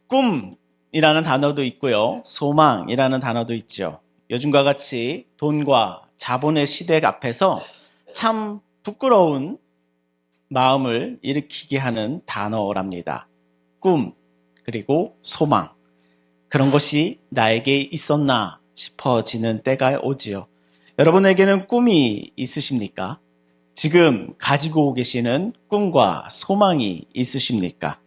꿈이라는 단어도 있고요. 소망이라는 단어도 있죠. 요즘과 같이 돈과 자본의 시대 앞에서 참 부끄러운 마음을 일으키게 하는 단어랍니다. 꿈, 그리고 소망. 그런 것이 나에게 있었나 싶어지는 때가 오지요. 여러분에게는 꿈이 있으십니까? 지금 가지고 계시는 꿈과 소망이 있으십니까?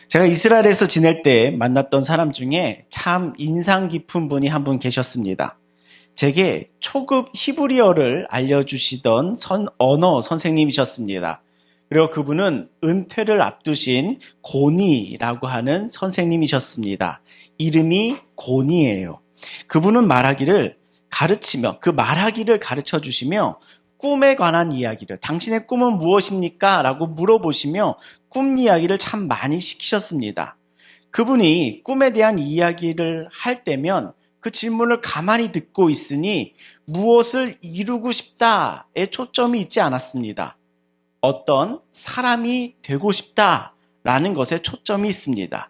제가 이스라엘에서 지낼 때 만났던 사람 중에 참 인상 깊은 분이 한 분 계셨습니다. 제게 초급 히브리어를 알려주시던 언어 선생님이셨습니다. 그리고 그분은 은퇴를 앞두신 고니라고 하는 선생님이셨습니다. 이름이 고니예요. 그분은 말하기를 가르쳐 주시며 꿈에 관한 이야기를, 당신의 꿈은 무엇입니까? 라고 물어보시며 꿈 이야기를 참 많이 시키셨습니다. 그분이 꿈에 대한 이야기를 할 때면 그 질문을 가만히 듣고 있으니 무엇을 이루고 싶다에 초점이 있지 않았습니다. 어떤 사람이 되고 싶다라는 것에 초점이 있습니다.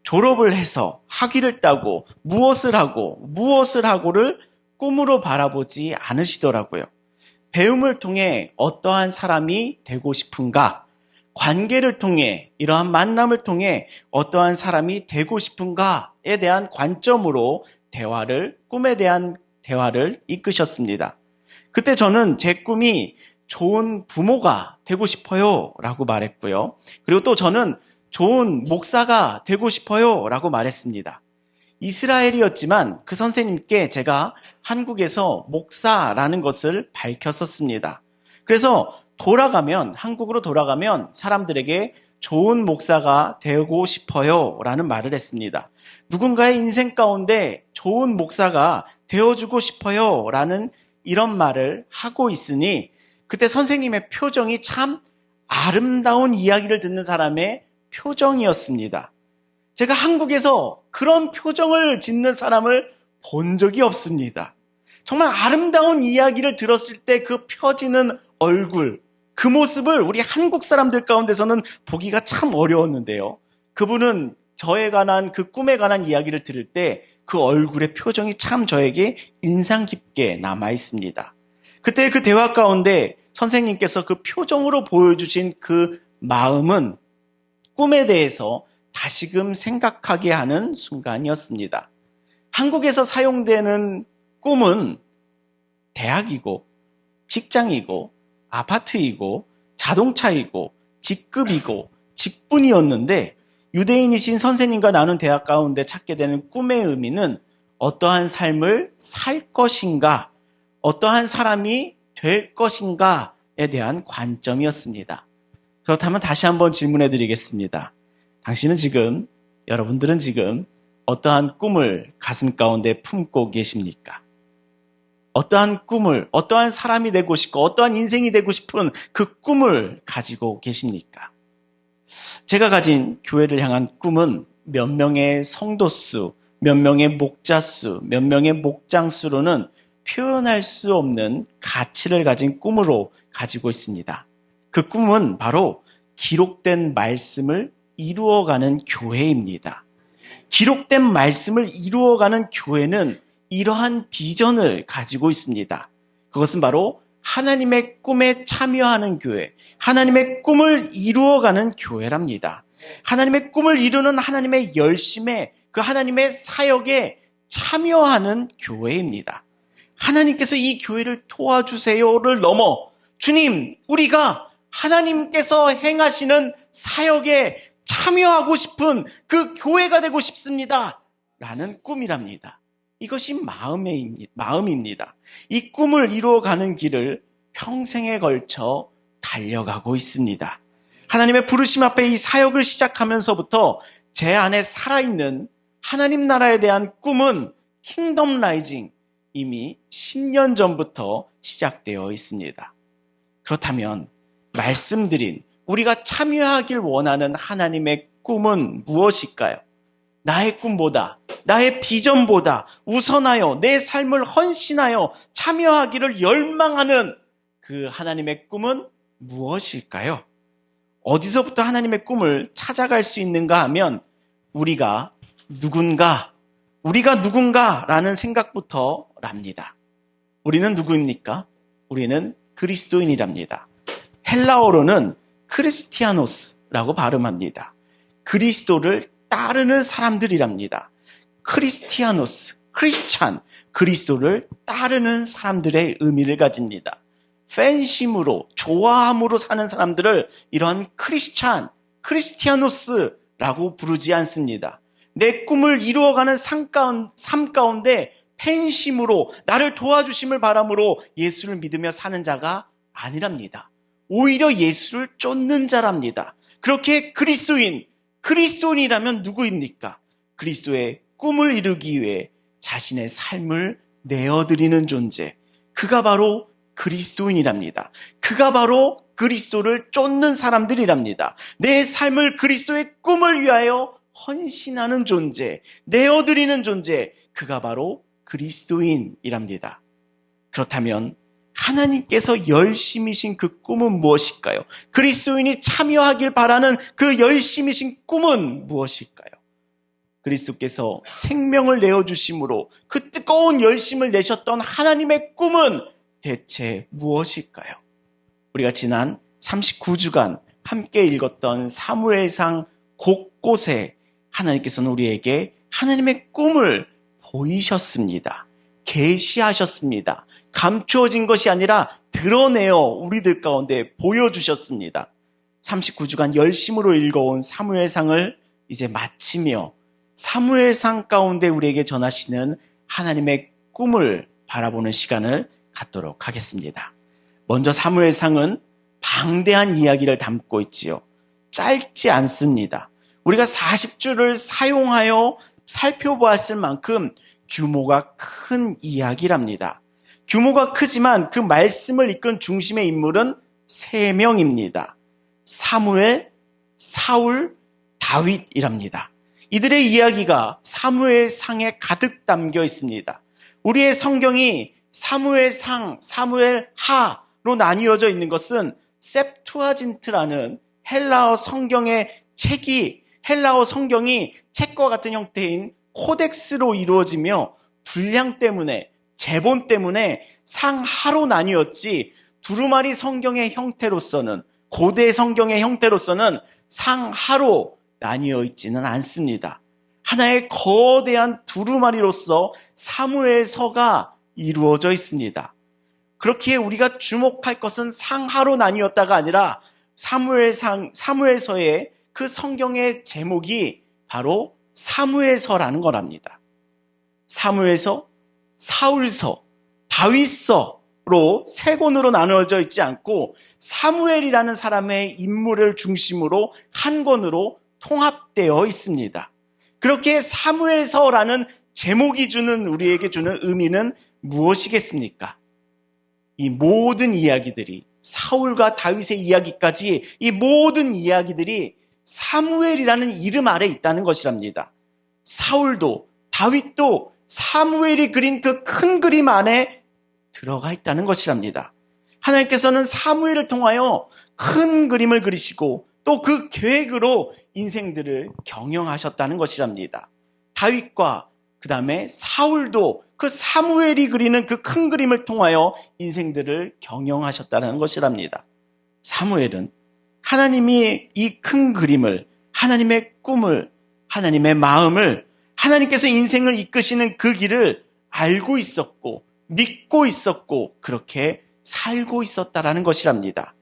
졸업을 해서 학위를 따고 무엇을 하고를 꿈으로 바라보지 않으시더라고요. 배움을 통해 어떠한 사람이 되고 싶은가? 관계를 통해, 이러한 만남을 통해 어떠한 사람이 되고 싶은가에 대한 관점으로 꿈에 대한 대화를 이끄셨습니다. 그때 저는 제 꿈이 좋은 부모가 되고 싶어요 라고 말했고요. 그리고 또 저는 좋은 목사가 되고 싶어요 라고 말했습니다. 이스라엘이었지만 그 선생님께 제가 한국에서 목사라는 것을 밝혔었습니다. 그래서 한국으로 돌아가면 사람들에게 좋은 목사가 되고 싶어요 라는 말을 했습니다. 누군가의 인생 가운데 좋은 목사가 되어주고 싶어요 라는 이런 말을 하고 있으니 그때 선생님의 표정이 참 아름다운 이야기를 듣는 사람의 표정이었습니다. 제가 한국에서 그런 표정을 짓는 사람을 본 적이 없습니다. 정말 아름다운 이야기를 들었을 때 그 펴지는 얼굴, 그 모습을 우리 한국 사람들 가운데서는 보기가 참 어려웠는데요. 그분은 저에 관한 그 꿈에 관한 이야기를 들을 때 그 얼굴의 표정이 참 저에게 인상 깊게 남아 있습니다. 그때 그 대화 가운데 선생님께서 그 표정으로 보여주신 그 마음은 꿈에 대해서 다시금 생각하게 하는 순간이었습니다. 한국에서 사용되는 꿈은 대학이고 직장이고 아파트이고 자동차이고 직급이고 직분이었는데 유대인이신 선생님과 나눈 대화 가운데 찾게 되는 꿈의 의미는 어떠한 삶을 살 것인가, 어떠한 사람이 될 것인가에 대한 관점이었습니다. 그렇다면 다시 한번 질문해 드리겠습니다. 여러분들은 지금 어떠한 꿈을 가슴 가운데 품고 계십니까? 어떠한 꿈을, 어떠한 사람이 되고 싶고 어떠한 인생이 되고 싶은 그 꿈을 가지고 계십니까? 제가 가진 교회를 향한 꿈은 몇 명의 성도 수, 몇 명의 목자 수, 몇 명의 목장 수로는 표현할 수 없는 가치를 가진 꿈으로 가지고 있습니다. 그 꿈은 바로 기록된 말씀을 이루어가는 교회입니다. 기록된 말씀을 이루어가는 교회는 이러한 비전을 가지고 있습니다. 그것은 바로 하나님의 꿈에 참여하는 교회, 하나님의 꿈을 이루어가는 교회랍니다. 하나님의 꿈을 이루는 하나님의 열심에, 그 하나님의 사역에 참여하는 교회입니다. 하나님께서 이 교회를 도와주세요를 넘어 주님, 우리가 하나님께서 행하시는 사역에 참여하고 싶은 그 교회가 되고 싶습니다 라는 꿈이랍니다. 이것이 마음입니다. 이 꿈을 이루어가는 길을 평생에 걸쳐 달려가고 있습니다. 하나님의 부르심 앞에 이 사역을 시작하면서부터 제 안에 살아있는 하나님 나라에 대한 꿈은 킹덤 라이징, 이미 10년 전부터 시작되어 있습니다. 그렇다면 말씀드린 우리가 참여하길 원하는 하나님의 꿈은 무엇일까요? 나의 꿈보다, 나의 비전보다 우선하여 내 삶을 헌신하여 참여하기를 열망하는 그 하나님의 꿈은 무엇일까요? 어디서부터 하나님의 꿈을 찾아갈 수 있는가 하면 우리가 누군가라는 생각부터 납니다. 우리는 누구입니까? 우리는 그리스도인이랍니다. 헬라어로는 크리스티아노스라고 발음합니다. 그리스도를 따르는 사람들이랍니다. 크리스티아노스, 크리스찬, 그리스도를 따르는 사람들의 의미를 가집니다. 팬심으로, 좋아함으로 사는 사람들을 이런 크리스티아노스라고 부르지 않습니다. 내 꿈을 이루어가는 삶 가운데 팬심으로 나를 도와주심을 바람으로 예수를 믿으며 사는 자가 아니랍니다. 오히려 예수를 쫓는 자랍니다. 그렇게 그리스도인이라면 누구입니까? 그리스도의 꿈을 이루기 위해 자신의 삶을 내어드리는 존재. 그가 바로 그리스도인이랍니다. 그가 바로 그리스도를 쫓는 사람들이랍니다. 내 삶을 그리스도의 꿈을 위하여 헌신하는 존재, 내어드리는 존재. 그가 바로 그리스도인이랍니다. 그렇다면 하나님께서 열심이신 그 꿈은 무엇일까요? 그리스도인이 참여하길 바라는 그 열심이신 꿈은 무엇일까요? 그리스도께서 생명을 내어주심으로 그 뜨거운 열심을 내셨던 하나님의 꿈은 대체 무엇일까요? 우리가 지난 39주간 함께 읽었던 사무엘상 곳곳에 하나님께서는 우리에게 하나님의 꿈을 보이셨습니다. 계시하셨습니다. 감추어진 것이 아니라 드러내어 우리들 가운데 보여주셨습니다. 39주간 열심으로 읽어온 사무엘상을 이제 마치며 사무엘상 가운데 우리에게 전하시는 하나님의 꿈을 바라보는 시간을 갖도록 하겠습니다. 먼저 사무엘상은 방대한 이야기를 담고 있지요. 짧지 않습니다. 우리가 40주를 사용하여 살펴보았을 만큼 규모가 큰 이야기랍니다. 규모가 크지만 그 말씀을 이끈 중심의 인물은 3명입니다. 사무엘, 사울, 다윗이랍니다. 이들의 이야기가 사무엘상에 가득 담겨 있습니다. 우리의 성경이 사무엘상, 사무엘하로 나뉘어져 있는 것은 셉투아진트라는 헬라어 성경이 책과 같은 형태인 코덱스로 이루어지며 분량 때문에, 제본 때문에 상하로 나뉘었지 두루마리 성경의 형태로서는, 고대 성경의 형태로서는 상하로 나뉘어 있지는 않습니다. 하나의 거대한 두루마리로서 사무엘서가 이루어져 있습니다. 그렇기에 우리가 주목할 것은 상하로 나뉘었다가 아니라 사무엘서의 그 성경의 제목이 바로 사무엘서라는 거랍니다. 사무엘서, 사울서, 다윗서로 3권으로 나누어져 있지 않고 사무엘이라는 사람의 인물을 중심으로 한 권으로 통합되어 있습니다. 그렇게 사무엘서라는 제목이 우리에게 주는 의미는 무엇이겠습니까? 이 모든 이야기들이, 사울과 다윗의 이야기까지 이 모든 이야기들이 사무엘이라는 이름 아래 있다는 것이랍니다. 사울도 다윗도 사무엘이 그린 그 큰 그림 안에 들어가 있다는 것이랍니다. 하나님께서는 사무엘을 통하여 큰 그림을 그리시고 또 그 계획으로 인생들을 경영하셨다는 것이랍니다. 다윗과 그 다음에 사울도 그 사무엘이 그리는 그 큰 그림을 통하여 인생들을 경영하셨다는 것이랍니다. 사무엘은 하나님이 이 큰 그림을, 하나님의 꿈을, 하나님의 마음을, 하나님께서 인생을 이끄시는 그 길을 알고 있었고 믿고 있었고 그렇게 살고 있었다라는 것이랍니다.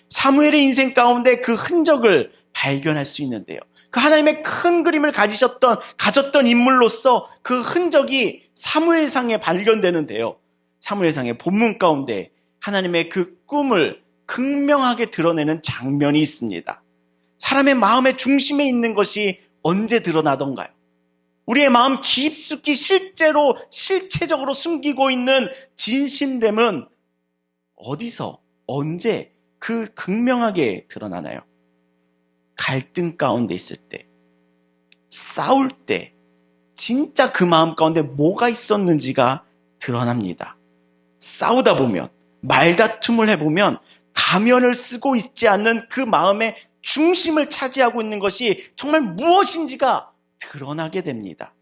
사무엘의 인생 가운데 그 흔적을 발견할 수 있는데요. 그 하나님의 큰 그림을 가졌던 인물로서 그 흔적이 사무엘상에 발견되는데요. 사무엘상의 본문 가운데 하나님의 그 꿈을 극명하게 드러내는 장면이 있습니다. 사람의 마음의 중심에 있는 것이 언제 드러나던가요? 우리의 마음 깊숙이 실체적으로 숨기고 있는 진심됨은 어디서, 언제 그 극명하게 드러나나요? 갈등 가운데 있을 때, 싸울 때, 진짜 그 마음 가운데 뭐가 있었는지가 드러납니다. 싸우다 보면, 말다툼을 해보면 가면을 쓰고 있지 않는 그 마음의 중심을 차지하고 있는 것이 정말 무엇인지가 드러나게 됩니다.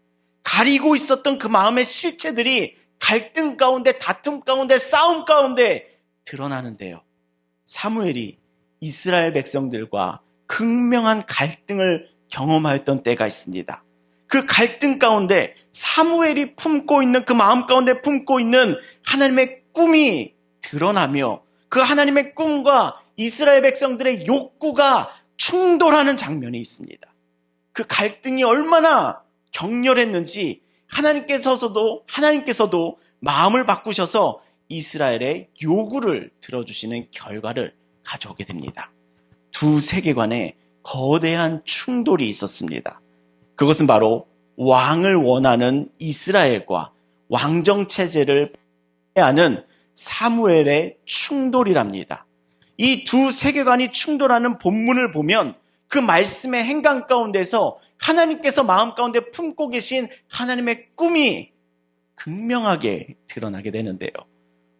가리고 있었던 그 마음의 실체들이 갈등 가운데, 다툼 가운데, 싸움 가운데 드러나는데요. 사무엘이 이스라엘 백성들과 극명한 갈등을 경험하였던 때가 있습니다. 그 갈등 가운데 사무엘이 품고 있는, 그 마음 가운데 품고 있는 하나님의 꿈이 드러나며 그 하나님의 꿈과 이스라엘 백성들의 욕구가 충돌하는 장면이 있습니다. 그 갈등이 얼마나 격렬했는지 하나님께서도 마음을 바꾸셔서 이스라엘의 요구를 들어주시는 결과를 가져오게 됩니다. 두 세계관에 거대한 충돌이 있었습니다. 그것은 바로 왕을 원하는 이스라엘과 왕정체제를 하는 사무엘의 충돌이랍니다. 이 두 세계관이 충돌하는 본문을 보면 그 말씀의 행간 가운데서 하나님께서 마음 가운데 품고 계신 하나님의 꿈이 극명하게 드러나게 되는데요.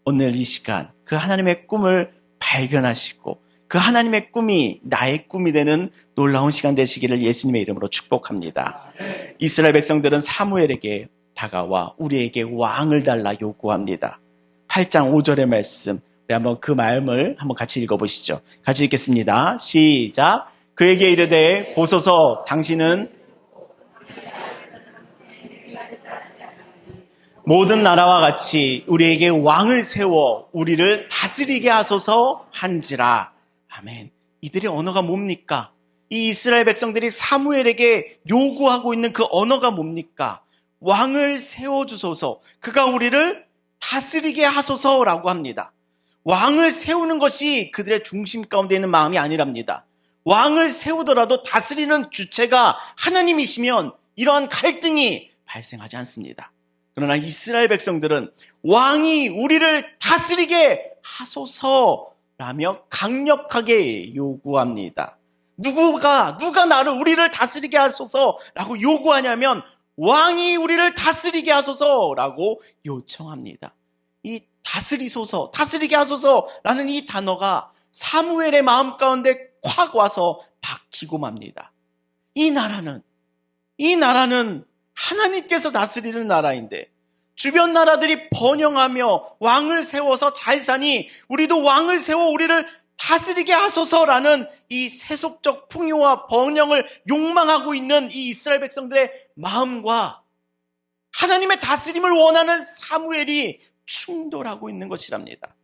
오늘 이 시간 그 하나님의 꿈을 발견하시고 그 하나님의 꿈이 나의 꿈이 되는 놀라운 시간 되시기를 예수님의 이름으로 축복합니다. 이스라엘 백성들은 사무엘에게 다가와 우리에게 왕을 달라 요구합니다. 8장 5절의 말씀, 우리 한번 그 마음을 한번 같이 읽어보시죠. 같이 읽겠습니다. 시작. 그에게 이르되 보소서 당신은 모든 나라와 같이 우리에게 왕을 세워 우리를 다스리게 하소서 한지라. 아멘. 이들의 언어가 뭡니까? 이 이스라엘 백성들이 사무엘에게 요구하고 있는 그 언어가 뭡니까? 왕을 세워주소서, 그가 우리를 다스리게 하소서라고 합니다. 왕을 세우는 것이 그들의 중심 가운데 있는 마음이 아니랍니다. 왕을 세우더라도 다스리는 주체가 하나님이시면 이러한 갈등이 발생하지 않습니다. 그러나 이스라엘 백성들은 왕이 우리를 다스리게 하소서라며 강력하게 요구합니다. 누가 우리를 다스리게 하소서라고 요구하냐면 왕이 우리를 다스리게 하소서라고 요청합니다. 이 다스리게 하소서라는 이 단어가 사무엘의 마음 가운데 확 와서 박히고 맙니다. 이 나라는 하나님께서 다스리는 나라인데 주변 나라들이 번영하며 왕을 세워서 잘 사니 우리도 왕을 세워 우리를 다스리게 하소서라는 이 세속적 풍요와 번영을 욕망하고 있는 이 이스라엘 백성들의 마음과 하나님의 다스림을 원하는 사무엘이 충돌하고 있는 것이랍니다.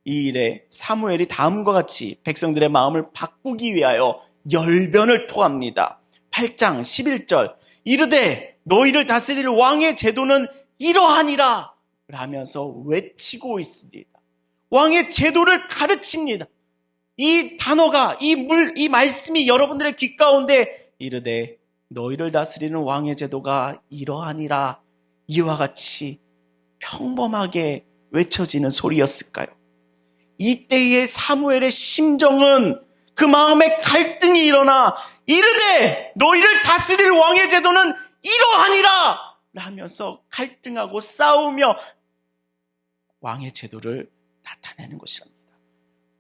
이 일에 사무엘이 다음과 같이 백성들의 마음을 바꾸기 위하여 열변을 토합니다. 8장 11절 이르되 너희를 다스릴 왕의 제도는 이러하니라 라면서 외치고 있습니다. 왕의 제도를 가르칩니다. 이 단어가 이 말씀이 여러분들의 귀 가운데 이르되 너희를 다스리는 왕의 제도가 이러하니라 이와 같이 평범하게 외쳐지는 소리였을까요? 이때의 사무엘의 심정은 그 마음에 갈등이 일어나 이르되 너희를 다스릴 왕의 제도는 이러하니라 라면서 갈등하고 싸우며 왕의 제도를 나타내는 것이랍니다.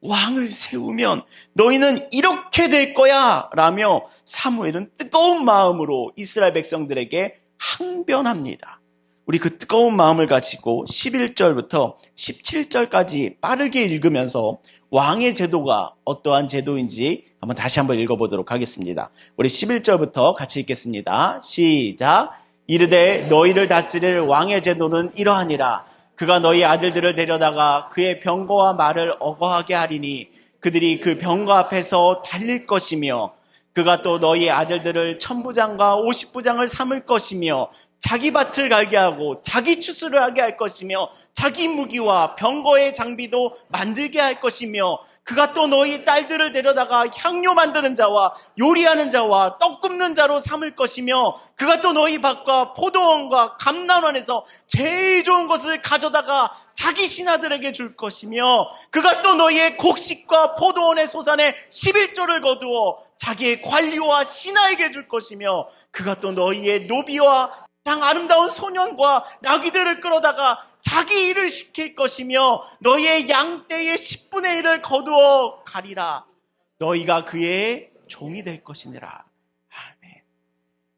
왕을 세우면 너희는 이렇게 될 거야 라며 사무엘은 뜨거운 마음으로 이스라엘 백성들에게 항변합니다. 우리 그 뜨거운 마음을 가지고 11절부터 17절까지 빠르게 읽으면서 왕의 제도가 어떠한 제도인지 다시 한번 읽어보도록 하겠습니다. 우리 11절부터 같이 읽겠습니다. 시작. 이르되 너희를 다스릴 왕의 제도는 이러하니라. 그가 너희 아들들을 데려다가 그의 병거와 말을 어거하게 하리니 그들이 그 병거 앞에서 달릴 것이며 그가 또 너희 아들들을 1000부장과 50부장을 삼을 것이며 자기 밭을 갈게 하고 자기 추수를 하게 할 것이며 자기 무기와 병거의 장비도 만들게 할 것이며 그가 또 너희 딸들을 데려다가 향료 만드는 자와 요리하는 자와 떡 굽는 자로 삼을 것이며 그가 또 너희 밭과 포도원과 감람원에서 제일 좋은 것을 가져다가 자기 신하들에게 줄 것이며 그가 또 너희의 곡식과 포도원의 소산에 11조를 거두어 자기의 관리와 신하에게 줄 것이며 그가 또 너희의 노비와 아름다운 소년과 나귀들을 끌어다가 자기 일을 시킬 것이며 너희의 양떼의 10분의 1을 거두어 가리라. 너희가 그의 종이 될 것이니라. 아멘.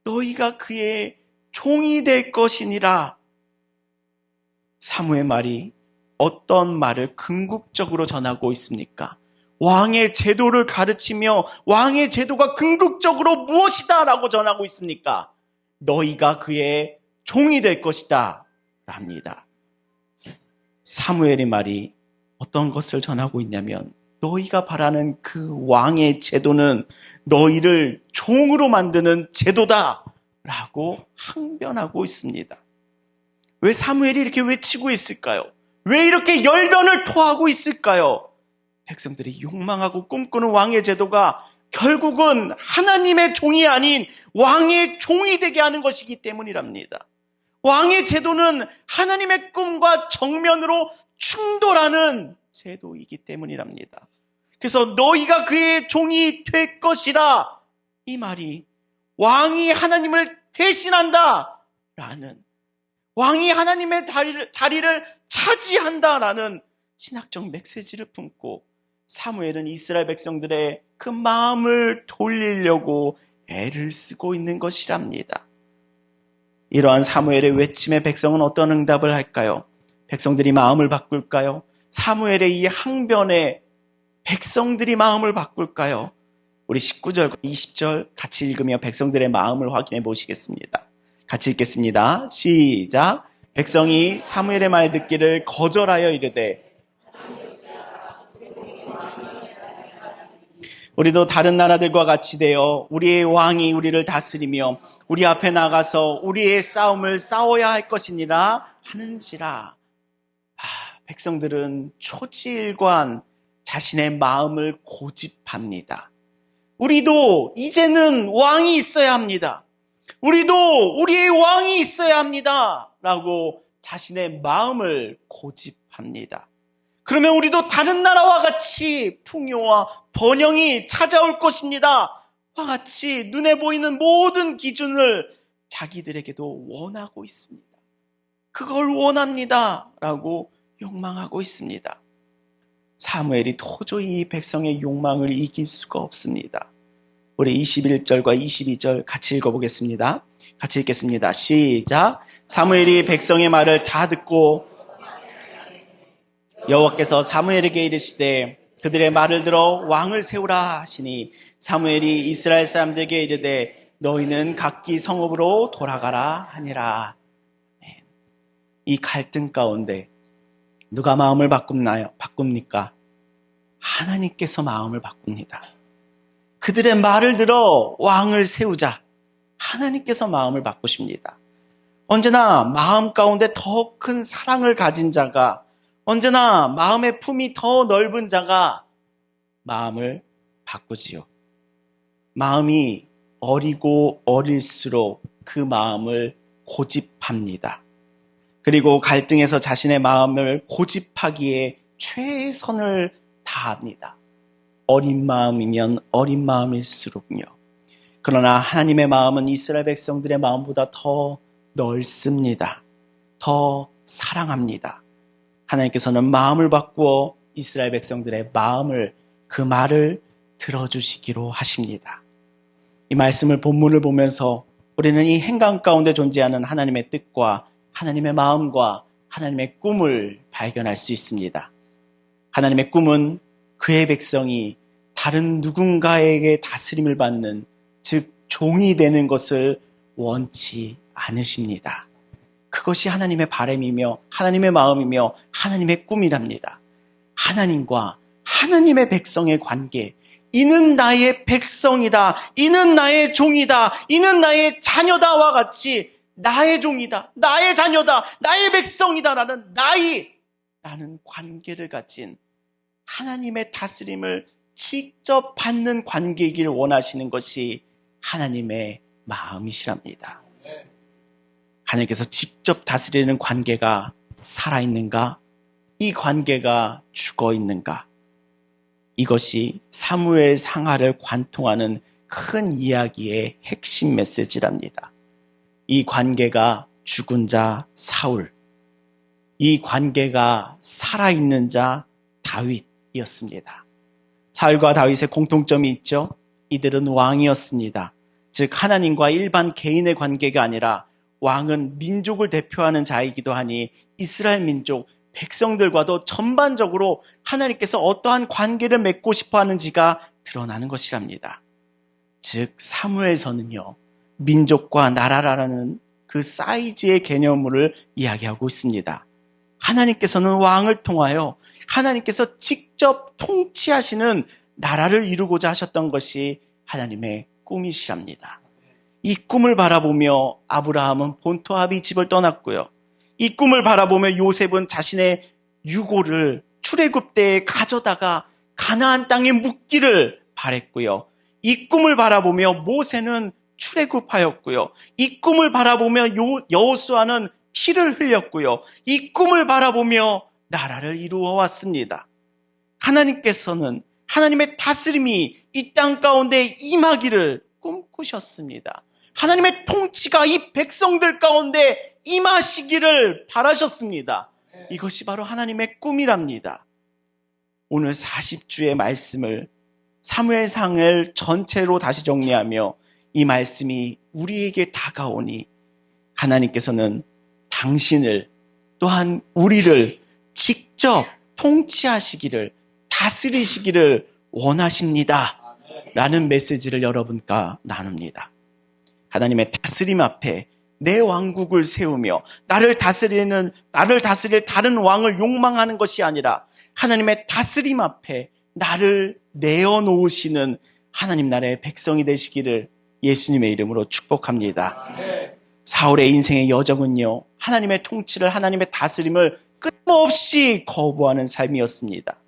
너희가 그의 종이 될 것이니라. 사무의 말이 어떤 말을 궁극적으로 전하고 있습니까? 왕의 제도를 가르치며 왕의 제도가 궁극적으로 무엇이다 라고 전하고 있습니까? 너희가 그의 종이 될 것이다 랍니다. 사무엘의 말이 어떤 것을 전하고 있냐면 너희가 바라는 그 왕의 제도는 너희를 종으로 만드는 제도다 라고 항변하고 있습니다. 왜 사무엘이 이렇게 외치고 있을까요? 왜 이렇게 열변을 토하고 있을까요? 백성들이 욕망하고 꿈꾸는 왕의 제도가 결국은 하나님의 종이 아닌 왕의 종이 되게 하는 것이기 때문이랍니다. 왕의 제도는 하나님의 꿈과 정면으로 충돌하는 제도이기 때문이랍니다. 그래서 너희가 그의 종이 될 것이라, 이 말이 왕이 하나님을 대신한다 라는, 왕이 하나님의 자리를 차지한다라는 신학적 메시지를 품고 사무엘은 이스라엘 백성들의 그 마음을 돌리려고 애를 쓰고 있는 것이랍니다. 이러한 사무엘의 외침에 백성은 어떤 응답을 할까요? 백성들이 마음을 바꿀까요? 사무엘의 이 항변에 백성들이 마음을 바꿀까요? 우리 19절과 20절 같이 읽으며 백성들의 마음을 확인해 보시겠습니다. 같이 읽겠습니다. 시작. 백성이 사무엘의 말 듣기를 거절하여 이르되 우리도 다른 나라들과 같이 되어 우리의 왕이 우리를 다스리며 우리 앞에 나가서 우리의 싸움을 싸워야 할 것이니라 하는지라. 백성들은 초지일관 자신의 마음을 고집합니다. 우리도 이제는 왕이 있어야 합니다. 우리도 우리의 왕이 있어야 합니다. 라고 자신의 마음을 고집합니다. 그러면 우리도 다른 나라와 같이 풍요와 번영이 찾아올 것입니다. 와 같이 눈에 보이는 모든 기준을 자기들에게도 원하고 있습니다. 그걸 원합니다. 라고 욕망하고 있습니다. 사무엘이 도저히 이 백성의 욕망을 이길 수가 없습니다. 우리 21절과 22절 같이 읽어보겠습니다. 같이 읽겠습니다. 시작. 사무엘이 백성의 말을 다 듣고 여호와께서 사무엘에게 이르시되 그들의 말을 들어 왕을 세우라 하시니 사무엘이 이스라엘 사람들에게 이르되 너희는 각기 성읍으로 돌아가라 하니라. 이 갈등 가운데 누가 마음을 바꿉니까? 하나님께서 마음을 바꿉니다. 그들의 말을 들어 왕을 세우자. 하나님께서 마음을 바꾸십니다. 언제나 마음 가운데 더 큰 사랑을 가진 자가, 언제나 마음의 품이 더 넓은 자가 마음을 바꾸지요. 마음이 어리고 어릴수록 그 마음을 고집합니다. 그리고 갈등에서 자신의 마음을 고집하기에 최선을 다합니다. 어린 마음이면 어린 마음일수록요. 그러나 하나님의 마음은 이스라엘 백성들의 마음보다 더 넓습니다. 더 사랑합니다. 하나님께서는 마음을 바꾸어 이스라엘 백성들의 마음을, 그 말을 들어주시기로 하십니다. 이 말씀을 본문을 보면서 우리는 이 행강 가운데 존재하는 하나님의 뜻과 하나님의 마음과 하나님의 꿈을 발견할 수 있습니다. 하나님의 꿈은 그의 백성이 다른 누군가에게 다스림을 받는, 즉 종이 되는 것을 원치 않으십니다. 그것이 하나님의 바람이며 하나님의 마음이며 하나님의 꿈이랍니다. 하나님과 하나님의 백성의 관계, 이는 나의 백성이다, 이는 나의 종이다, 이는 나의 자녀다와 같이 나의 종이다, 나의 자녀다, 나의 백성이다 라는 나이라는 관계를 가진, 하나님의 다스림을 직접 받는 관계이길 원하시는 것이 하나님의 마음이시랍니다. 하나님께서 직접 다스리는 관계가 살아있는가? 이 관계가 죽어있는가? 이것이 사무엘 상하를 관통하는 큰 이야기의 핵심 메시지랍니다. 이 관계가 죽은 자 사울, 이 관계가 살아있는 자 다윗이었습니다. 사울과 다윗의 공통점이 있죠. 이들은 왕이었습니다. 즉 하나님과 일반 개인의 관계가 아니라 왕은 민족을 대표하는 자이기도 하니 이스라엘 민족, 백성들과도 전반적으로 하나님께서 어떠한 관계를 맺고 싶어 하는지가 드러나는 것이랍니다. 즉 사무엘서는요, 민족과 나라라는 그 사이즈의 개념을 이야기하고 있습니다. 하나님께서는 왕을 통하여 하나님께서 직접 통치하시는 나라를 이루고자 하셨던 것이 하나님의 꿈이시랍니다. 이 꿈을 바라보며 아브라함은 본토아비 집을 떠났고요. 이 꿈을 바라보며 요셉은 자신의 유고를 출애굽 때에 가져다가 가나안 땅에 묻기를 바랬고요. 이 꿈을 바라보며 모세는 출애굽하였고요. 이 꿈을 바라보며 여호수아는 피를 흘렸고요. 이 꿈을 바라보며 나라를 이루어 왔습니다. 하나님께서는 하나님의 다스림이 이 땅 가운데 임하기를 꿈꾸셨습니다. 하나님의 통치가 이 백성들 가운데 임하시기를 바라셨습니다. 이것이 바로 하나님의 꿈이랍니다. 오늘 40주의 말씀을 사무엘상을 전체로 다시 정리하며 이 말씀이 우리에게 다가오니 하나님께서는 당신을 또한 우리를 직접 통치하시기를 다스리시기를 원하십니다. 라는 메시지를 여러분과 나눕니다. 하나님의 다스림 앞에 내 왕국을 세우며 나를 다스릴 다른 왕을 욕망하는 것이 아니라 하나님의 다스림 앞에 나를 내어놓으시는 하나님 나라의 백성이 되시기를 예수님의 이름으로 축복합니다. 사울의 인생의 여정은요, 하나님의 통치를, 하나님의 다스림을 끊임없이 거부하는 삶이었습니다.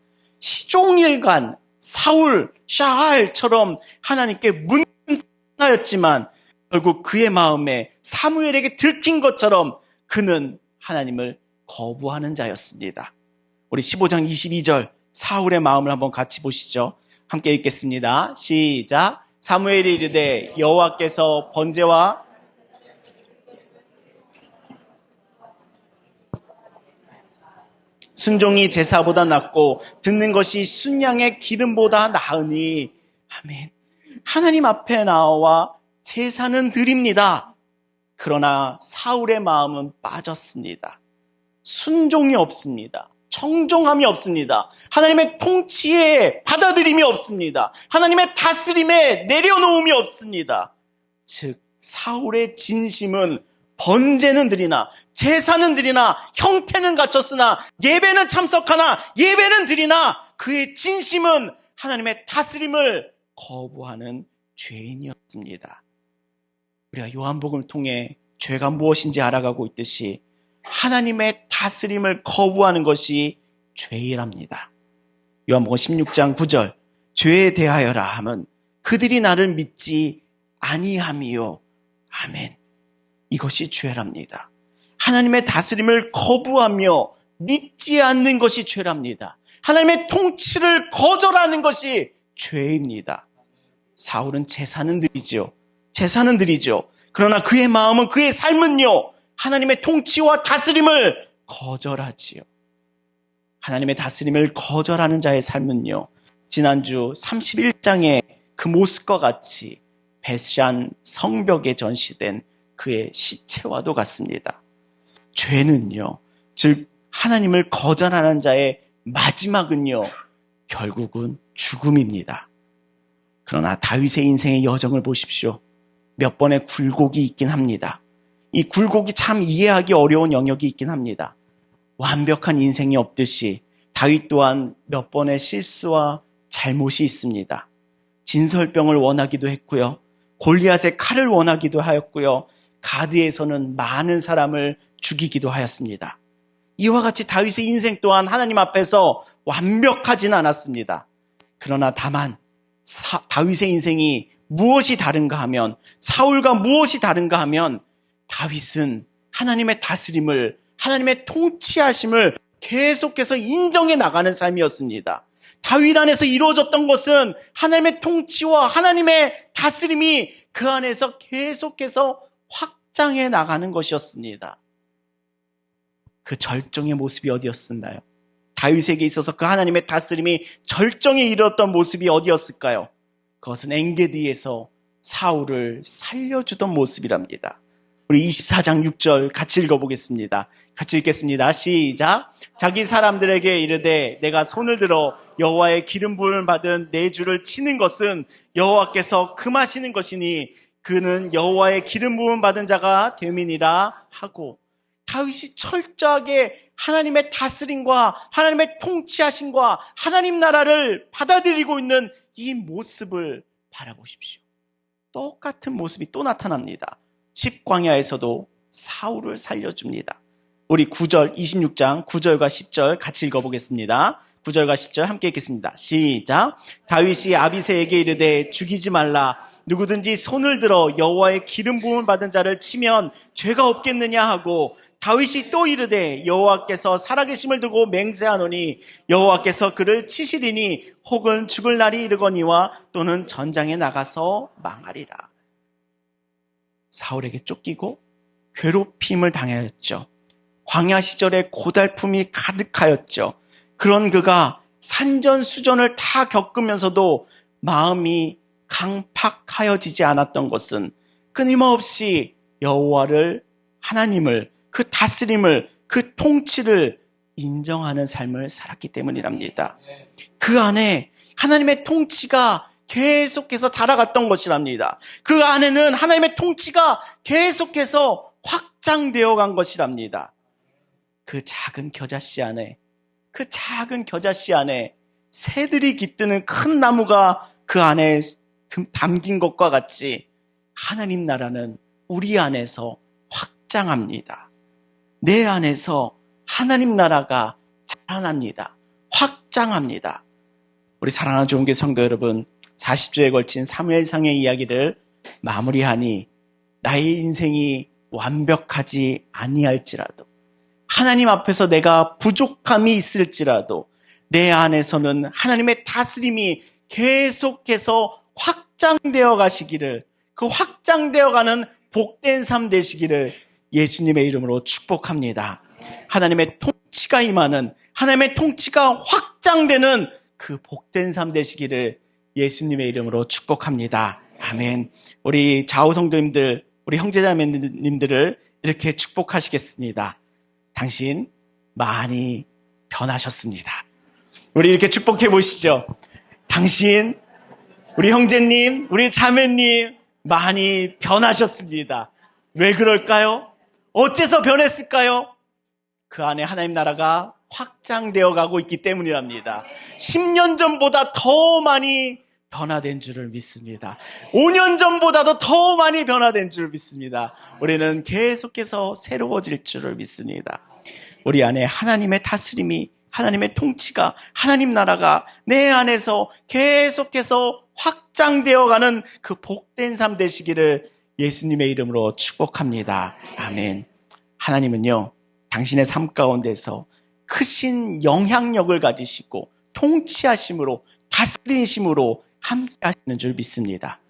시종일관 사울, 샤알처럼 하나님께 문하였지만 결국 그의 마음에 사무엘에게 들킨 것처럼 그는 하나님을 거부하는 자였습니다. 우리 15장 22절 사울의 마음을 한번 같이 보시죠. 함께 읽겠습니다. 시작. 사무엘이 이르되 여호와께서 번제와 순종이 제사보다 낫고 듣는 것이 순양의 기름보다 나으니. 아멘. 하나님 앞에 나와 제사는 드립니다. 그러나 사울의 마음은 빠졌습니다. 순종이 없습니다. 청종함이 없습니다. 하나님의 통치에 받아들임이 없습니다. 하나님의 다스림에 내려놓음이 없습니다. 즉 사울의 진심은 번제는 드리나 제사는 드리나 형태는 갖췄으나 예배는 참석하나 예배는 드리나 그의 진심은 하나님의 다스림을 거부하는 죄인이었습니다. 우리가 요한복음을 통해 죄가 무엇인지 알아가고 있듯이 하나님의 다스림을 거부하는 것이 죄이랍니다. 요한복음 16장 9절 죄에 대하여라 함은 그들이 나를 믿지 아니함이요. 아멘. 이것이 죄랍니다. 하나님의 다스림을 거부하며 믿지 않는 것이 죄랍니다. 하나님의 통치를 거절하는 것이 죄입니다. 사울은 제사는 드리죠. 제사는 드리죠. 그러나 그의 마음은, 그의 삶은요, 하나님의 통치와 다스림을 거절하지요. 하나님의 다스림을 거절하는 자의 삶은요, 지난주 31장의 그 모습과 같이 벳산 성벽에 전시된 그의 시체와도 같습니다. 죄는요, 즉 하나님을 거절하는 자의 마지막은요, 결국은 죽음입니다. 그러나 다윗의 인생의 여정을 보십시오. 몇 번의 굴곡이 있긴 합니다. 이 굴곡이 참 이해하기 어려운 영역이 있긴 합니다. 완벽한 인생이 없듯이 다윗 또한 몇 번의 실수와 잘못이 있습니다. 진설병을 원하기도 했고요. 골리앗의 칼을 원하기도 하였고요. 가드에서는 많은 사람을 죽이기도 하였습니다. 이와 같이 다윗의 인생 또한 하나님 앞에서 완벽하지는 않았습니다. 그러나 다만 다윗의 인생이 무엇이 다른가 하면, 사울과 무엇이 다른가 하면 다윗은 하나님의 다스림을, 하나님의 통치하심을 계속해서 인정해 나가는 삶이었습니다. 다윗 안에서 이루어졌던 것은 하나님의 통치와 하나님의 다스림이 그 안에서 계속해서 확장해 나가는 것이었습니다. 그 절정의 모습이 어디였었나요? 다윗에게 있어서 그 하나님의 다스림이 절정에 이르렀던 모습이 어디였을까요? 그것은 엔게디에서 사울을 살려주던 모습이랍니다. 우리 24장 6절 같이 읽어보겠습니다. 같이 읽겠습니다. 시작. 자기 사람들에게 이르되 내가 손을 들어 여호와의 기름 부음을 받은 내 주를 치는 것은 여호와께서 금하시는 것이니 그는 여호와의 기름 부음 받은 자가 됨이니라 하고, 다윗이 철저하게 하나님의 다스림과 하나님의 통치하심과 하나님 나라를 받아들이고 있는 이 모습을 바라보십시오. 똑같은 모습이 또 나타납니다. 십광야에서도 사울을 살려줍니다. 우리 9절, 26장 9절과 10절 같이 읽어보겠습니다. 9절과 10절 함께 읽겠습니다. 시작. 다윗이 아비새에게 이르되 죽이지 말라. 누구든지 손을 들어 여호와의 기름 부음을 받은 자를 치면 죄가 없겠느냐 하고, 다윗이 또 이르되 여호와께서 살아계심을 두고 맹세하노니 여호와께서 그를 치시리니 혹은 죽을 날이 이르거니와 또는 전장에 나가서 망하리라. 사울에게 쫓기고 괴롭힘을 당하였죠. 광야 시절에 고달픔이 가득하였죠. 그런 그가 산전수전을 다 겪으면서도 마음이 강팍하여지지 않았던 것은 끊임없이 여호와를, 하나님을, 그 다스림을, 그 통치를 인정하는 삶을 살았기 때문이랍니다. 그 안에 하나님의 통치가 계속해서 자라갔던 것이랍니다. 그 안에는 하나님의 통치가 계속해서 확장되어 간 것이랍니다. 그 작은 겨자씨 안에 새들이 깃드는 큰 나무가 그 안에 담긴 것과 같이 하나님 나라는 우리 안에서 확장합니다. 내 안에서 하나님 나라가 자라납니다. 확장합니다. 우리 사랑하는 좋은교회 성도 여러분, 40주에 걸친 사무엘상의 이야기를 마무리하니 나의 인생이 완벽하지 아니할지라도, 하나님 앞에서 내가 부족함이 있을지라도 내 안에서는 하나님의 다스림이 계속해서 확장되어 가시기를, 그 확장되어 가는 복된 삶 되시기를 예수님의 이름으로 축복합니다. 하나님의 통치가 임하는, 하나님의 통치가 확장되는 그 복된 삶 되시기를 예수님의 이름으로 축복합니다. 아멘. 우리 좌우 성도님들, 우리 형제자매님들을 이렇게 축복하시겠습니다. 당신 많이 변하셨습니다. 우리 이렇게 축복해 보시죠. 당신, 우리 형제님, 우리 자매님 많이 변하셨습니다. 왜 그럴까요? 어째서 변했을까요? 그 안에 하나님 나라가 확장되어 가고 있기 때문이랍니다. 10년 전보다 더 많이 변화된 줄을 믿습니다. 5년 전보다도 더 많이 변화된 줄을 믿습니다. 우리는 계속해서 새로워질 줄을 믿습니다. 우리 안에 하나님의 다스림이, 하나님의 통치가, 하나님 나라가 내 안에서 계속해서 확장되어 가는 그 복된 삶 되시기를 예수님의 이름으로 축복합니다. 아멘. 하나님은요, 당신의 삶 가운데서 크신 영향력을 가지시고 통치하심으로, 다스리심으로 함께 하시는 줄 믿습니다.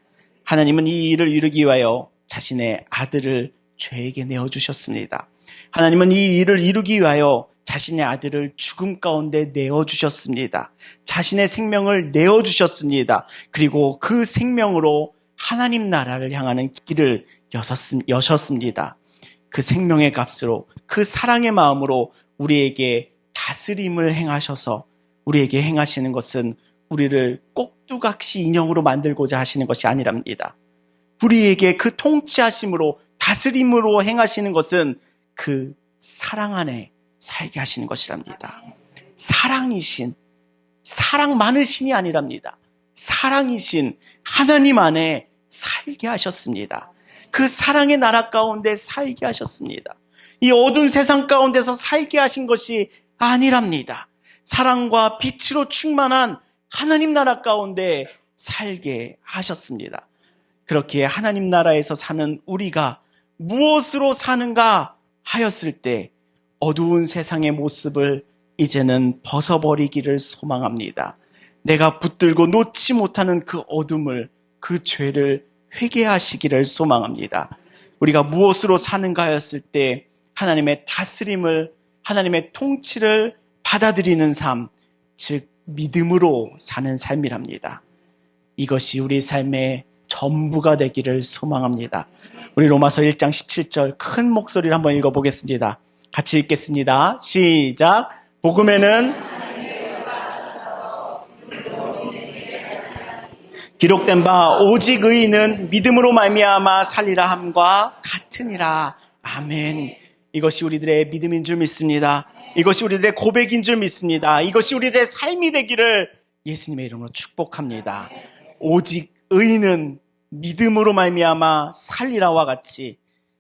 하나님은 이 일을 이루기 위하여 자신의 아들을 죄에게 내어주셨습니다. 하나님은 이 일을 이루기 위하여 자신의 아들을 죽음 가운데 내어주셨습니다. 자신의 생명을 내어주셨습니다. 그리고 그 생명으로 하나님 나라를 향하는 길을 여셨습니다. 그 생명의 값으로, 그 사랑의 마음으로 우리에게 다스림을 행하셔서 우리에게 행하시는 것은 우리를 꼭두각시 인형으로 만들고자 하시는 것이 아니랍니다. 우리에게 그 통치하심으로, 다스림으로 행하시는 것은 그 사랑 안에 살게 하시는 것이랍니다. 사랑이신, 사랑 많으신이 아니랍니다. 사랑이신 하나님 안에 살게 하셨습니다. 그 사랑의 나라 가운데 살게 하셨습니다. 이 어두운 세상 가운데서 살게 하신 것이 아니랍니다. 사랑과 빛으로 충만한 하나님 나라 가운데 살게 하셨습니다. 그렇게 하나님 나라에서 사는 우리가 무엇으로 사는가 하였을 때 어두운 세상의 모습을 이제는 벗어버리기를 소망합니다. 내가 붙들고 놓지 못하는 그 어둠을, 그 죄를 회개하시기를 소망합니다. 우리가 무엇으로 사는가 하였을 때 하나님의 다스림을, 하나님의 통치를 받아들이는 삶, 즉 믿음으로 사는 삶이랍니다. 이것이 우리 삶의 전부가 되기를 소망합니다. 우리 로마서 1장 17절 큰 목소리로 한번 읽어보겠습니다. 같이 읽겠습니다. 시작. 복음에는 기록된 바 오직 의인은 믿음으로 말미암아 살리라 함과 같으니라. 아멘. 이것이 우리들의 믿음인 줄 믿습니다. 이것이 우리들의 고백인 줄 믿습니다. 이것이 우리들의 삶이 되기를 예수님의 이름으로 축복합니다. 오직 의인은 믿음으로 말미암아 살리라와 같이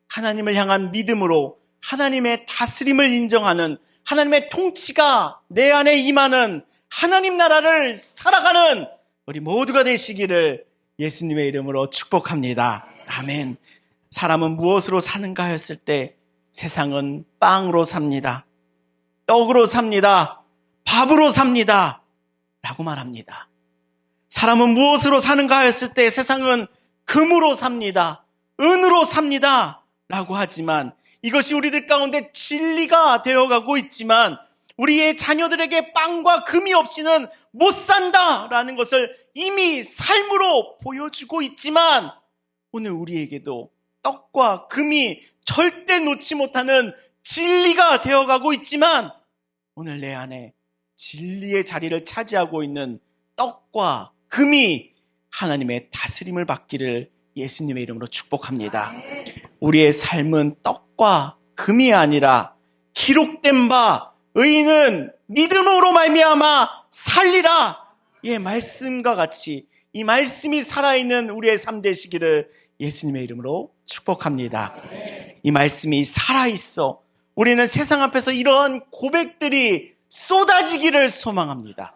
하나님을 향한 믿음으로 하나님의 다스림을 인정하는, 하나님의 통치가 내 안에 임하는 하나님 나라를 살아가는 우리 모두가 되시기를 예수님의 이름으로 축복합니다. 아멘. 사람은 무엇으로 사는가 하였을 때 세상은 빵으로 삽니다. 떡으로 삽니다. 밥으로 삽니다. 라고 말합니다. 사람은 무엇으로 사는가 하였을 때 세상은 금으로 삽니다. 은으로 삽니다. 라고 하지만 이것이 우리들 가운데 진리가 되어가고 있지만 우리의 자녀들에게 빵과 금이 없이는 못 산다라는 것을 이미 삶으로 보여주고 있지만 오늘 우리에게도 떡과 금이 절대 놓지 못하는 진리가 되어가고 있지만 오늘 내 안에 진리의 자리를 차지하고 있는 떡과 금이 하나님의 다스림을 받기를 예수님의 이름으로 축복합니다. 우리의 삶은 떡과 금이 아니라 기록된 바 의인은 믿음으로 말미암아 살리라. 예, 말씀과 같이 이 말씀이 살아있는 우리의 삶 되시기를 예수님의 이름으로 축복합니다. 이 말씀이 살아있어 우리는 세상 앞에서 이런 고백들이 쏟아지기를 소망합니다.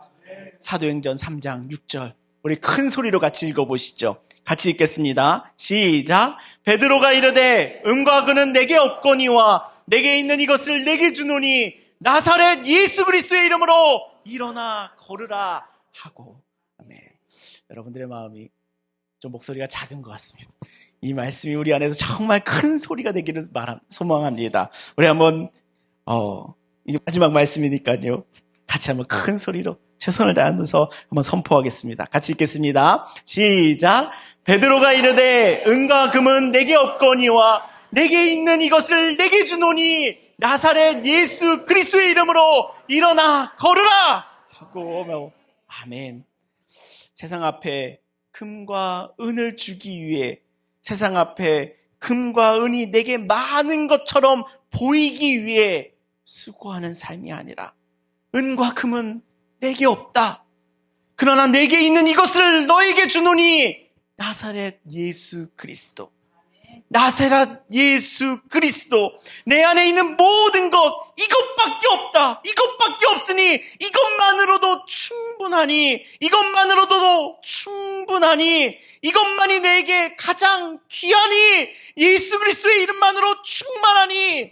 사도행전 3장 6절 우리 큰 소리로 같이 읽어보시죠. 같이 읽겠습니다. 시작. 베드로가 이르되 은과 금은 내게 없거니와 내게 있는 이것을 내게 주노니 나사렛 예수 그리스도의 이름으로 일어나 걸으라 하고. 아멘. 여러분들의 마음이 좀 목소리가 작은 것 같습니다. 이 말씀이 우리 안에서 정말 큰 소리가 되기를 소망합니다. 우리 한번 이게 마지막 말씀이니까요. 같이 한번 큰 소리로 최선을 다하면서 한번 선포하겠습니다. 같이 읽겠습니다. 시작. 베드로가 이르되 은과 금은 내게 없거니와 내게 있는 이것을 내게 주노니 나사렛 예수 그리스도의 이름으로 일어나 걸으라 하고. 아멘. 세상 앞에 금과 은을 주기 위해, 세상 앞에 금과 은이 내게 많은 것처럼 보이기 위해 수고하는 삶이 아니라 은과 금은 내게 없다. 그러나 내게 있는 이것을 너에게 주노니 나사렛 예수 그리스도. 나사렛 예수 그리스도. 내 안에 있는 모든 것 이것밖에 없다. 이것밖에 없으니 이것만으로도 충분하니, 이것만으로도 충분하니, 이것만이 내게 가장 귀하니, 예수 그리스도의 이름만으로 충만하니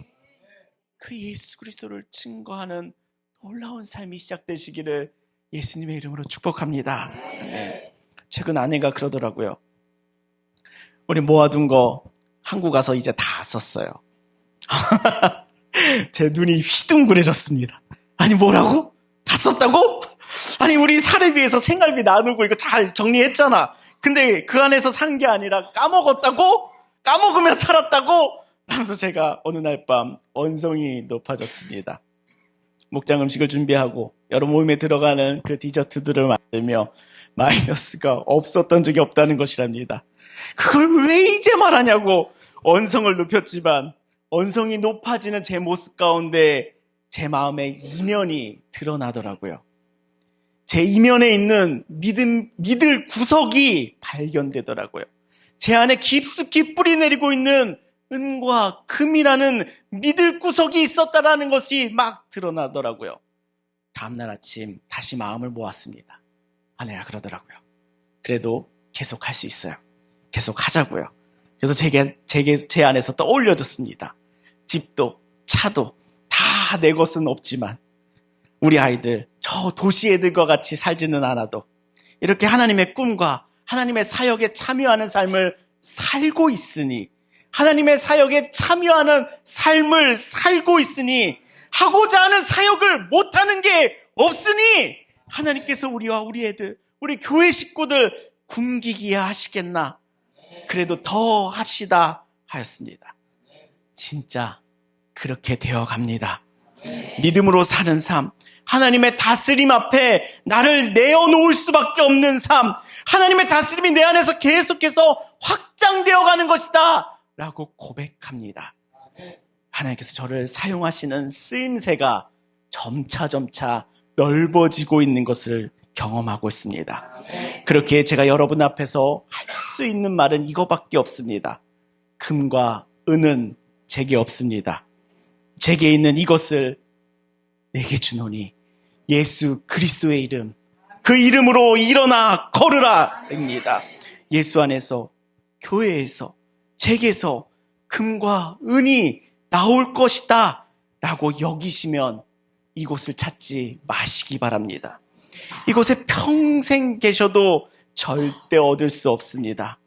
그 예수 그리스도를 증거하는 놀라운 삶이 시작되시기를 예수님의 이름으로 축복합니다. 네. 최근 아내가 그러더라고요. 우리 모아둔 거 한국 와서 이제 다 썼어요. 제 눈이 휘둥그레졌습니다. 아니 뭐라고? 다 썼다고? 아니 우리 사례비에서 생활비 나누고 이거 잘 정리했잖아. 근데 그 안에서 산 게 아니라 까먹었다고? 까먹으면 살았다고? 하면서 제가 어느 날 밤 언성이 높아졌습니다. 목장 음식을 준비하고 여러 모임에 들어가는 그 디저트들을 만들며 마이너스가 없었던 적이 없다는 것이랍니다. 그걸 왜 이제 말하냐고 언성을 높였지만 언성이 높아지는 제 모습 가운데 제 마음의 이면이 드러나더라고요. 제 이면에 있는 믿을 구석이 발견되더라고요. 제 안에 깊숙이 뿌리 내리고 있는 은과 금이라는 믿을 구석이 있었다라는 것이 막 드러나더라고요. 다음날 아침 다시 마음을 모았습니다. 아내가 그러더라고요. 그래도 계속 할 수 있어요. 계속 하자고요. 그래서 제 안에서 떠올려졌습니다. 집도 차도 다 내 것은 없지만 우리 아이들 저 도시 애들과 같이 살지는 않아도 이렇게 하나님의 꿈과 하나님의 사역에 참여하는 삶을 살고 있으니, 하나님의 사역에 참여하는 삶을 살고 있으니, 하고자 하는 사역을 못하는 게 없으니 하나님께서 우리와 우리 애들, 우리 교회 식구들 굶기기야 하시겠나? 그래도 더 합시다 하였습니다. 진짜 그렇게 되어 갑니다. 믿음으로 사는 삶, 하나님의 다스림 앞에 나를 내어놓을 수밖에 없는 삶, 하나님의 다스림이 내 안에서 계속해서 확장되어 가는 것이다 라고 고백합니다. 하나님께서 저를 사용하시는 쓰임새가 점차 넓어지고 있는 것을 경험하고 있습니다. 그렇게 제가 여러분 앞에서 할 수 있는 말은 이거밖에 없습니다. 금과 은은 제게 없습니다. 제게 있는 이것을 내게 주노니 예수 그리스도의 이름, 그 이름으로 일어나 걸으라 입니다. 예수 안에서, 교회에서, 제게서 금과 은이 나올 것이다 라고 여기시면 이곳을 찾지 마시기 바랍니다. 이곳에 평생 계셔도 절대 얻을 수 없습니다.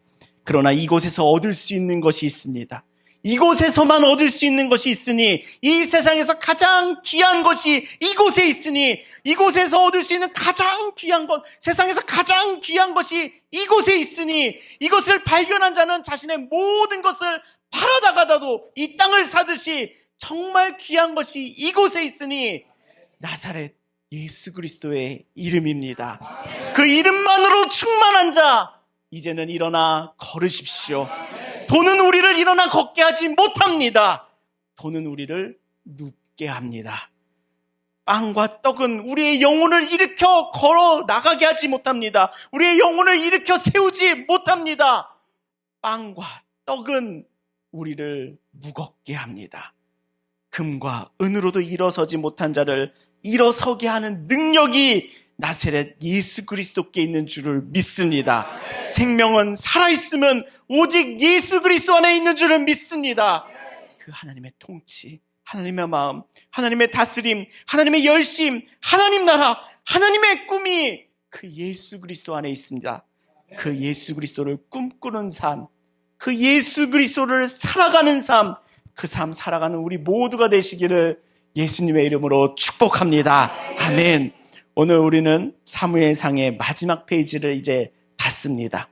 그러나 이곳에서 얻을 수 있는 것이 있습니다. 이곳에서만 얻을 수 있는 것이 있으니, 이 세상에서 가장 귀한 것이 이곳에 있으니, 이곳에서 얻을 수 있는 가장 귀한 것, 세상에서 가장 귀한 것이 이곳에 있으니, 이것을 발견한 자는 자신의 모든 것을 팔아다가도 이 땅을 사듯이 정말 귀한 것이 이곳에 있으니 나사렛 예수 그리스도의 이름입니다. 그 이름만으로 충만한 자, 이제는 일어나 걸으십시오. 돈은 우리를 일어나 걷게 하지 못합니다. 돈은 우리를 눕게 합니다. 빵과 떡은 우리의 영혼을 일으켜 걸어 나가게 하지 못합니다. 우리의 영혼을 일으켜 세우지 못합니다. 빵과 떡은 우리를 무겁게 합니다. 금과 은으로도 일어서지 못한 자를 일어서게 하는 능력이 나사렛 예수 그리스도께 있는 줄을 믿습니다. 생명은 살아있으면 오직 예수 그리스도 안에 있는 줄을 믿습니다. 그 하나님의 통치, 하나님의 마음, 하나님의 다스림, 하나님의 열심, 하나님 나라, 하나님의 꿈이 그 예수 그리스도 안에 있습니다. 그 예수 그리스도를 꿈꾸는 삶, 그 예수 그리스도를 살아가는 삶, 그 삶 살아가는 우리 모두가 되시기를 예수님의 이름으로 축복합니다. 아멘. 오늘 우리는 사무엘상의 마지막 페이지를 이제 닫습니다.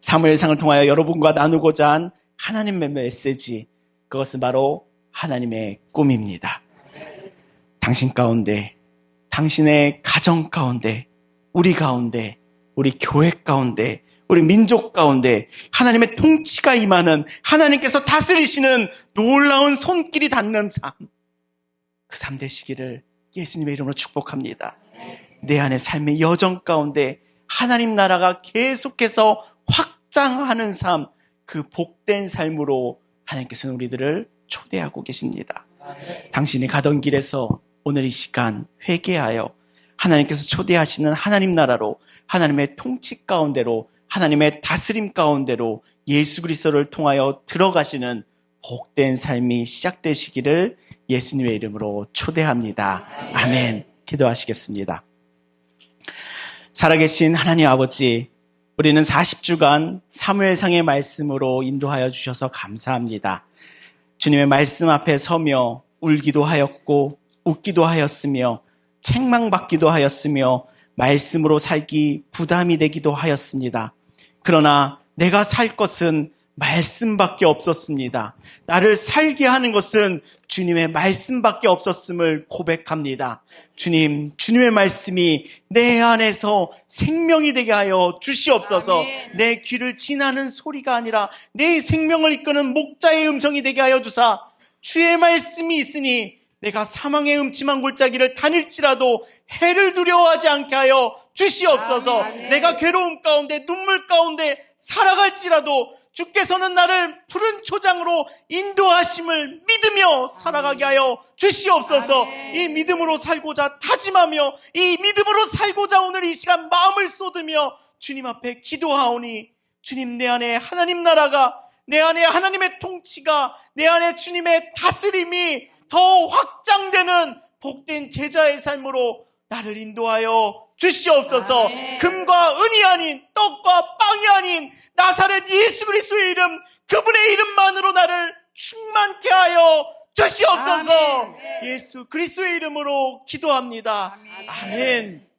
사무엘상을 통하여 여러분과 나누고자 한 하나님의 메시지, 그것은 바로 하나님의 꿈입니다. 당신 가운데, 당신의 가정 가운데, 우리 가운데, 우리 교회 가운데, 우리 민족 가운데 하나님의 통치가 임하는, 하나님께서 다스리시는 놀라운 손길이 닿는 삶, 그 삶 되시기를 예수님의 이름으로 축복합니다. 내 안의 삶의 여정 가운데 하나님 나라가 계속해서 확장하는 삶, 그 복된 삶으로 하나님께서는 우리들을 초대하고 계십니다. 당신이 가던 길에서 오늘 이 시간 회개하여 하나님께서 초대하시는 하나님 나라로, 하나님의 통치 가운데로, 하나님의 다스림 가운데로 예수 그리스도를 통하여 들어가시는 복된 삶이 시작되시기를 예수님의 이름으로 초대합니다. 아멘. 기도하시겠습니다. 살아계신 하나님 아버지, 우리는 40주간 사무엘상의 말씀으로 인도하여 주셔서 감사합니다. 주님의 말씀 앞에 서며 울기도 하였고 웃기도 하였으며 책망받기도 하였으며 말씀으로 살기 부담이 되기도 하였습니다. 그러나 내가 살 것은 말씀밖에 없었습니다. 나를 살게 하는 것은 주님의 말씀밖에 없었음을 고백합니다. 주님, 주님의 말씀이 내 안에서 생명이 되게 하여 주시옵소서. 아멘. 내 귀를 지나는 소리가 아니라 내 생명을 이끄는 목자의 음성이 되게 하여 주사, 주의 말씀이 있으니 내가 사망의 음침한 골짜기를 다닐지라도 해를 두려워하지 않게 하여 주시옵소서. 아멘. 내가 괴로움 가운데 눈물 가운데 살아갈지라도 주께서는 나를 푸른 초장으로 인도하심을 믿으며 살아가게 하여 주시옵소서. 아멘. 이 믿음으로 살고자 다짐하며 이 믿음으로 살고자 오늘 이 시간 마음을 쏟으며 주님 앞에 기도하오니, 주님, 내 안에 하나님 나라가, 내 안에 하나님의 통치가, 내 안에 주님의 다스림이 더 확장되는 복된 제자의 삶으로 나를 인도하여 주시옵소서. 아멘. 금과 은이 아닌, 떡과 빵이 아닌 나사렛 예수 그리스도의 이름, 그분의 이름만으로 나를 충만케 하여 주시옵소서. 아멘. 예수 그리스도의 이름으로 기도합니다. 아멘. 아멘.